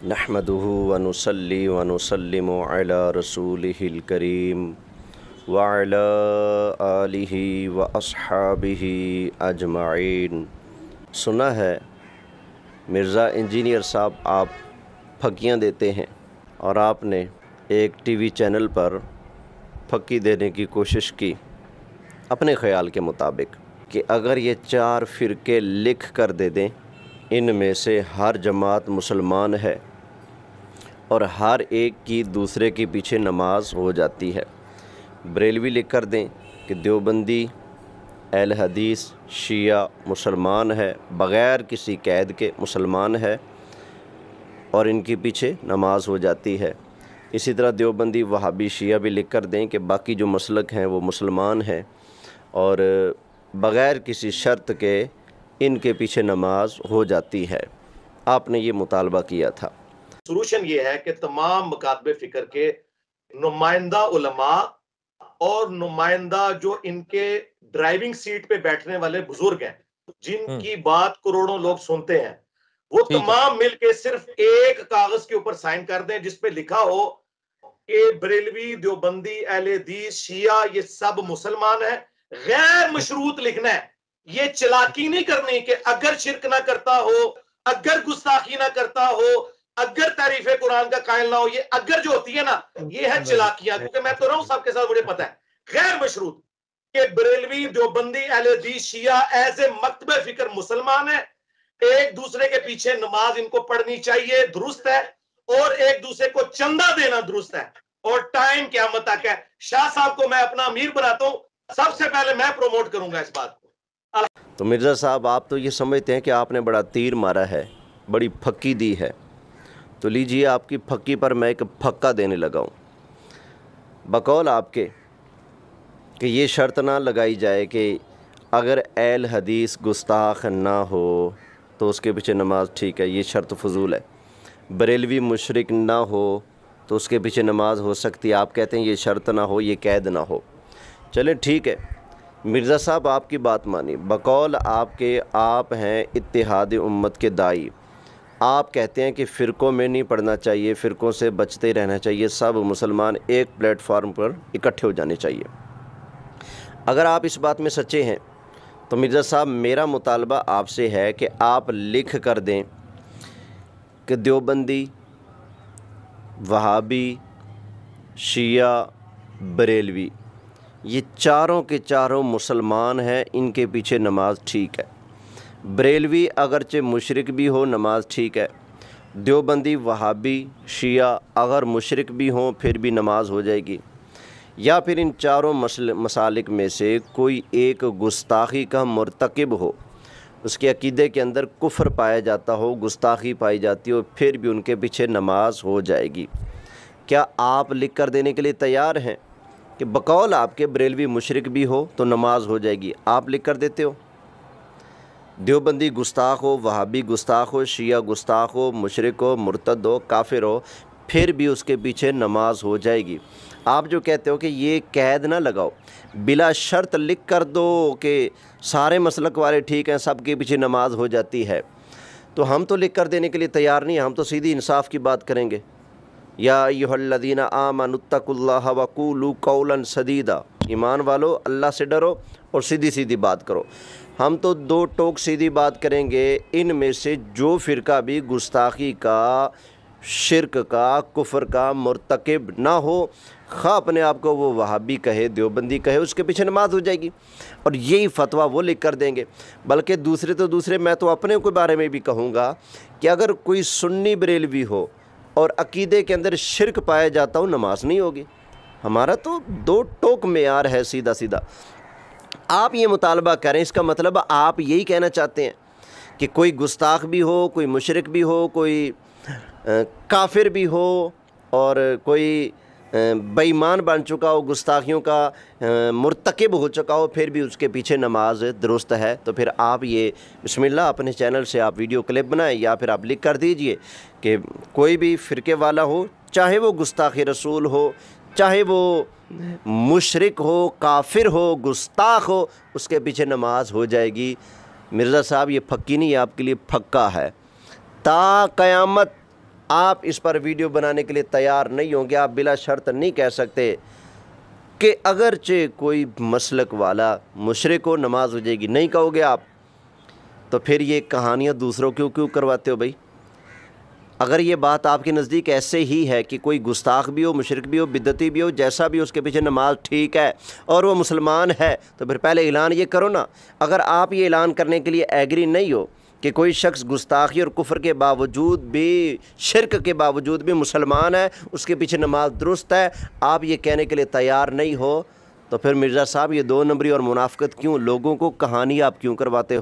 नहमदुहु व नुसल्ली व नुसल्लिमु अला रसूलिहिल करीम व अला आलिहि व अस्हाबिहि अजमाइन। सुना है मिर्ज़ा इंजीनियर साहब आप फक्कियाँ देते हैं और आपने एक टीवी चैनल पर फक्की देने की कोशिश की अपने ख़याल के मुताबिक कि अगर ये 4 फ़िरके लिख कर दे दें, इनमें से हर जमात मुसलमान है और हर एक की दूसरे के पीछे नमाज हो जाती है। बरेलवी लिख कर दें कि देवबंदी अहले हदीस शिया मुसलमान है, बग़ैर किसी कैद के मुसलमान है और इनके पीछे नमाज हो जाती है। इसी तरह देवबंदी वहाबी शिया भी लिख कर दें कि बाकी जो मसलक हैं वो मुसलमान हैं और बग़ैर किसी शर्त के इनके पीछे नमाज हो जाती है। आपने ये मुतालबा किया था। सोल्यूशन ये है कि तमाम मकातबे फ़िक्र के नुमाइंदा उलमा और नुमाइंदा जो इनके ड्राइविंग सीट पे बैठने वाले बुजुर्ग हैं, जिनकी बात करोड़ों लोग सुनते हैं, वो तमाम मिलके सिर्फ एक कागज के ऊपर साइन कर दें जिसपे लिखा हो कि बरेलवी देवबंदी अहले हदीस शिया ये सब मुसलमान है। गैर मशरूत लिखना है, ये चालाकी नहीं करनी कि अगर शिरक ना करता हो, अगर गुस्ताखी ना करता हो, अगर तारीफे कुरान का कायल ना हो, ये अगर जो होती है ना, ये है चालाकियां। क्योंकि मैं तो रहा हूं सबके साथ, मुझे पता है गैर मशरूत कि बरेलवी देवबंदी अहले हदीस शिया ऐसे मकतबे फिक्र मुसलमान है, एक दूसरे के पीछे नमाज इनको पढ़नी चाहिए, दुरुस्त है, और एक दूसरे को चंदा देना दुरुस्त है, और टाइम क़यामत तक है। शाह साहब को मैं अपना अमीर बनाता हूं, सबसे पहले मैं प्रमोट करूंगा इस बात को। तो मिर्ज़ा साहब आप तो ये समझते हैं कि आपने बड़ा तीर मारा है, बड़ी फक्की दी है, तो लीजिए आपकी फक्की पर मैं एक फक्का देने लगा हूँ। बकौल आपके कि ये शर्त ना लगाई जाए कि अगर अहले हदीस गुस्ताख ना हो तो उसके पीछे नमाज ठीक है, ये शर्त फजूल है। बरेलवी मुशरिक ना हो तो उसके पीछे नमाज हो सकती है, आप कहते हैं ये शर्त ना हो, ये कैद ना हो। चले ठीक है, मिर्ज़ा साहब आपकी बात मानी। बकौल आपके आप हैं इत्तिहाद उम्मत के दाई, आप कहते हैं कि फ़िरक़ों में नहीं पढ़ना चाहिए, फ़िरक़ों से बचते रहना चाहिए, सब मुसलमान एक प्लेटफार्म पर इकट्ठे हो जाने चाहिए। अगर आप इस बात में सच्चे हैं तो मिर्ज़ा साहब मेरा मुतालबा आपसे है कि आप लिख कर दें कि देवबंदी वहाबी शिया बरेलवी ये चारों के चारों मुसलमान हैं, इनके पीछे नमाज ठीक है। बरेलवी अगरचे मुशरिक भी हो नमाज ठीक है, देवबंदी वहाबी शिया अगर मुशरिक भी हों फिर भी नमाज हो जाएगी। या फिर इन चारों मसालिक में से कोई एक गुस्ताखी का मुर्तकिब हो, उसके अकीदे के अंदर कुफ्र पाया जाता हो, गुस्ताखी पाई जाती हो, फिर भी उनके पीछे नमाज हो जाएगी। क्या आप लिख कर देने के लिए तैयार हैं कि बकौल आपके बरेलवी मुशरिक भी हो तो नमाज हो जाएगी? आप लिख कर देते हो देवबंदी गुस्ताख हो, वहाबी गुस्ताख हो, शिया गुस्ताख हो, मुशरिक हो, मुर्तद हो, काफिर हो, फिर भी उसके पीछे नमाज हो जाएगी। आप जो कहते हो कि ये कैद ना लगाओ, बिला शर्त लिख कर दो कि सारे मसलक वाले ठीक हैं, सब के पीछे नमाज हो जाती है, तो हम तो लिख कर देने के लिए तैयार नहीं, हम तो सीधी इंसाफ की बात करेंगे। या अय्युहल्लज़ीना आमनुत्तकुल्लाह वक़ूलू कौलन सदीदा, ईमान वालो अल्लाह से डरो और सीधी सीधी बात करो। हम तो दो टोक सीधी बात करेंगे, इनमें से जो फ़िरका भी गुस्ताखी का, शिरक का, कुफ्र का मुर्तकिब ना हो, खा अपने आप को वो वहाबी कहे, देवबंदी कहे, उसके पीछे नमाज हो जाएगी। और यही फतवा वो लिख कर देंगे। बल्कि दूसरे तो दूसरे, मैं तो अपने के बारे में भी कहूँगा कि अगर कोई सुन्नी बरेलवी हो और अकीदे के अंदर शिरक पाया जाता हो, नमाज नहीं होगी। हमारा तो दो टोक मेयार है, सीधा सीधा। आप ये मुतालबा करें, इसका मतलब आप यही कहना चाहते हैं कि कोई गुस्ताख भी हो, कोई मुशरिक भी हो, कोई काफिर भी हो और कोई बेईमान बन चुका हो, गुस्ताखियों का मुर्तकिब हो चुका हो, फिर भी उसके पीछे नमाज दुरुस्त है। तो फिर आप ये बिस्मिल्लाह अपने चैनल से आप वीडियो क्लिप बनाएं या फिर आप लिख कर दीजिए कि कोई भी फ़िरके वाला हो, चाहे वो गुस्ताखी रसूल हो, चाहे वो मुशरिक हो, काफिर हो, गुस्ताख हो, उसके पीछे नमाज हो जाएगी। मिर्ज़ा साहब ये फक्की नहीं, आपके लिए फक्का है। ता क़यामत آپ اس پر ویڈیو بنانے کے لیے تیار نہیں ہوں گے. آپ بلا شرط نہیں کہہ سکتے کہ اگرچہ کوئی مسلک والا مشرک ہو نماز ہو جائے گی, نہیں کہو گے آپ. تو پھر یہ کہانیاں دوسروں کیوں کرواتے ہو بھائی؟ اگر یہ بات آپ کے نزدیک ایسے ہی ہے کہ کوئی گستاخ بھی ہو, مشرک بھی ہو, بدعتی بھی ہو, جیسا بھی اس کے پیچھے نماز ٹھیک ہے اور وہ مسلمان ہے, تو پھر پہلے اعلان یہ کرو نا. اگر آپ یہ اعلان کرنے کے لیے ایگری نہیں ہو کہ کوئی شخص گستاخی اور کفر کے باوجود بھی, شرک کے باوجود بھی مسلمان ہے, اس کے پیچھے نماز درست ہے, آپ یہ کہنے کے لیے تیار نہیں ہو, تو پھر مرزا صاحب یہ 2 نمبری اور منافقت کیوں؟ لوگوں کو کہانی آپ کیوں کرواتے ہو؟